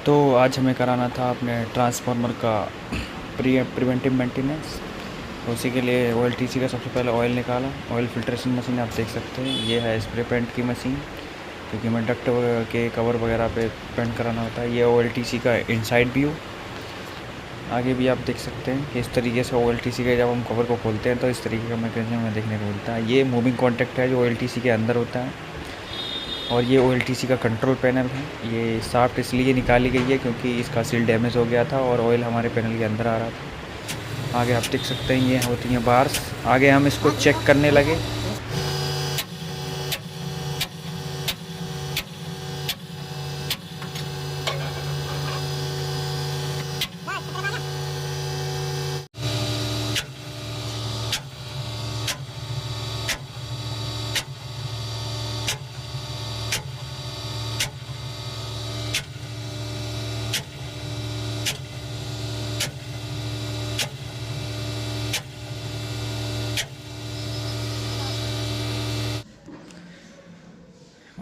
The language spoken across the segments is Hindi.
तो आज हमें कराना था अपने ट्रांसफार्मर का प्रिवेंटिव मेंटेनेंस। तो उसी के लिए OLTC का सबसे पहले ऑयल निकाला। ऑयल फिल्ट्रेशन मशीन आप देख सकते हैं, ये है स्प्रे पेंट की मशीन, क्योंकि हमें डक्ट के कवर वगैरह पे पेंट कराना होता है। ये OLTC का इनसाइड व्यू आगे भी आप देख सकते हैं कि इस तरीके से OLTC के जब हम कवर को खोलते हैं तो इस तरीके का मैकेनिज्म हमें देखने को मिलता है। ये मूविंग कॉन्टैक्ट है जो OLTC के अंदर होता है, और ये OLTC का कंट्रोल पैनल है। ये शाफ्ट इसलिए निकाली गई है क्योंकि इसका सील डैमेज हो गया था और ऑयल हमारे पैनल के अंदर आ रहा था। आगे आप देख सकते हैं ये होती हैं बार्स। आगे हम इसको चेक करने लगे।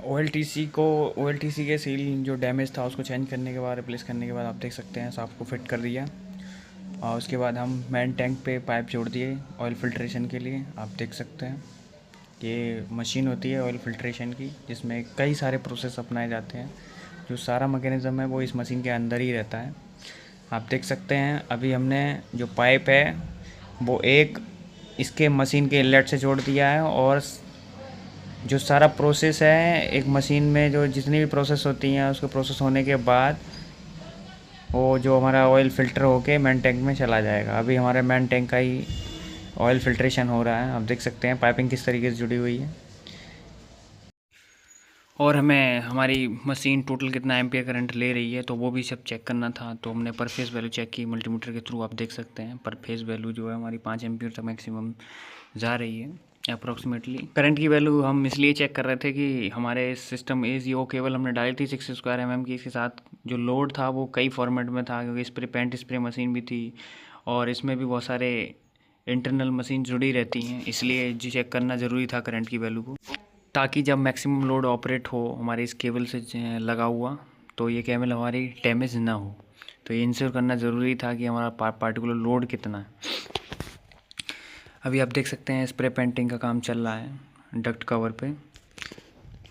OLTC के सील जो डैमेज था उसको चेंज करने के बाद, रिप्लेस करने के बाद आप देख सकते हैं शाफ्ट को फिट कर दिया। और उसके बाद हम मेन टैंक पे पाइप जोड़ दिए ऑयल फिल्ट्रेशन के लिए। आप देख सकते हैं ये मशीन होती है ऑयल फिल्ट्रेशन की, जिसमें कई सारे प्रोसेस अपनाए जाते हैं। जो सारा मैकेनिज़्म है वो इस मशीन के अंदर ही रहता है। आप देख सकते हैं अभी हमने जो पाइप है वो एक इसके मशीन के इनलेट से जोड़ दिया है, और जो सारा प्रोसेस है एक मशीन में जो जितनी भी प्रोसेस होती हैं उसके प्रोसेस होने के बाद वो जो हमारा ऑयल फ़िल्टर होके मेन टैंक में चला जाएगा। अभी हमारे मेन टैंक का ही ऑयल फिल्ट्रेशन हो रहा है। आप देख सकते हैं पाइपिंग किस तरीके से जुड़ी हुई है। और हमें हमारी मशीन टोटल कितना एम्पियर करंट ले रही है तो वो भी सब चेक करना था। तो हमने पर फेज़ वैल्यू चेक की मल्टीमीटर के थ्रू। आप देख सकते हैं पर फेज़ वैल्यू जो है हमारी 5 एम्पियर तक मैक्सिमम जा रही है अप्रॉक्सीमेटली। करंट की वैल्यू हम इसलिए चेक कर रहे थे कि हमारे सिस्टम ACO केबल हमने डाली थी 6 स्क्वायर mm की। इसके साथ जो लोड था वो कई फॉर्मेट में था, क्योंकि स्प्रे पेंट स्प्रे मशीन भी थी और इसमें भी बहुत सारे इंटरनल मशीन जुड़ी रहती हैं, इसलिए जी चेक करना ज़रूरी था करंट की वैल्यू को, ताकि जब मैक्सिमम लोड ऑपरेट हो हमारे इस केबल से लगा हुआ तो ये केबल हमारी डैमेज ना हो। तो ये इंश्योर करना ज़रूरी था कि हमारा पार्टिकुलर लोड कितना है। अभी आप देख सकते हैं स्प्रे पेंटिंग का काम चल रहा है डक्ट कवर पे।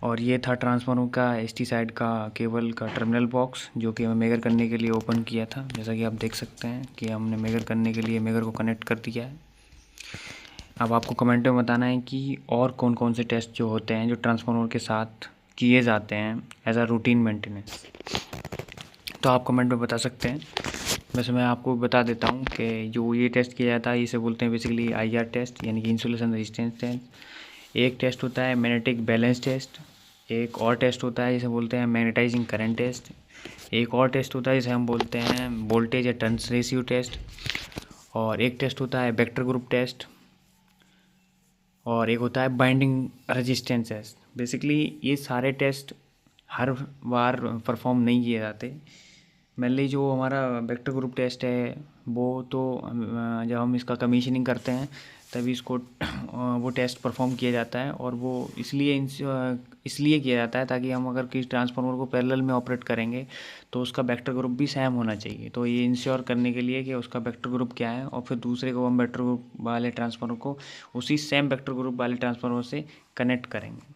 और ये था ट्रांसफार्मर का ST साइड का केबल का टर्मिनल बॉक्स, जो कि हमें मेजर करने के लिए ओपन किया था। जैसा कि आप देख सकते हैं कि हमने मेजर करने के लिए मेजर को कनेक्ट कर दिया है। अब आपको कमेंट में बताना है कि और कौन कौन से टेस्ट जो होते हैं जो ट्रांसफार्मर के साथ किए जाते हैं एज अ रूटीन मेंटेनेंस, तो आप कमेंट में बता सकते हैं। वैसे मैं आपको बता देता हूँ कि जो ये टेस्ट किया जाता है इसे बोलते हैं बेसिकली IR टेस्ट, यानी कि इंसुलेशन रेजिस्टेंस टेस्ट। एक टेस्ट होता है मैग्नेटिक बैलेंस टेस्ट। एक और टेस्ट होता है जिसे बोलते हैं मैग्नेटाइजिंग करंट टेस्ट। एक और टेस्ट होता है जिसे हम बोलते हैं वोल्टेज या टर्न्स रेशियो टेस्ट। और एक टेस्ट होता है वेक्टर ग्रुप टेस्ट। और एक होता है बाइंडिंग रेजिस्टेंस टेस्ट। बेसिकली ये सारे टेस्ट हर बार परफॉर्म नहीं किए जाते। मेनली जो हमारा वेक्टर ग्रुप टेस्ट है वो तो जब हम इसका कमीशनिंग करते हैं तभी इसको वो टेस्ट परफॉर्म किया जाता है। और वो इसलिए किया जाता है ताकि हम अगर किसी ट्रांसफार्मर को पैरेलल में ऑपरेट करेंगे तो उसका वेक्टर ग्रुप भी सेम होना चाहिए। तो ये इंश्योर करने के लिए कि उसका वेक्टर ग्रुप क्या है, और फिर दूसरे को हम वेक्टर ग्रुप वाले ट्रांसफार्मर को उसी सेम वेक्टर ग्रुप वाले ट्रांसफार्मर से कनेक्ट करेंगे।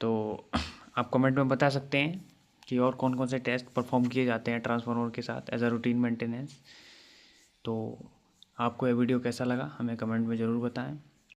तो आप कमेंट में बता सकते हैं कि और कौन कौन से टेस्ट परफॉर्म किए जाते हैं ट्रांसफार्मर के साथ एज अ रूटीन मेंटेनेंस। तो आपको ये वीडियो कैसा लगा हमें कमेंट में ज़रूर बताएं।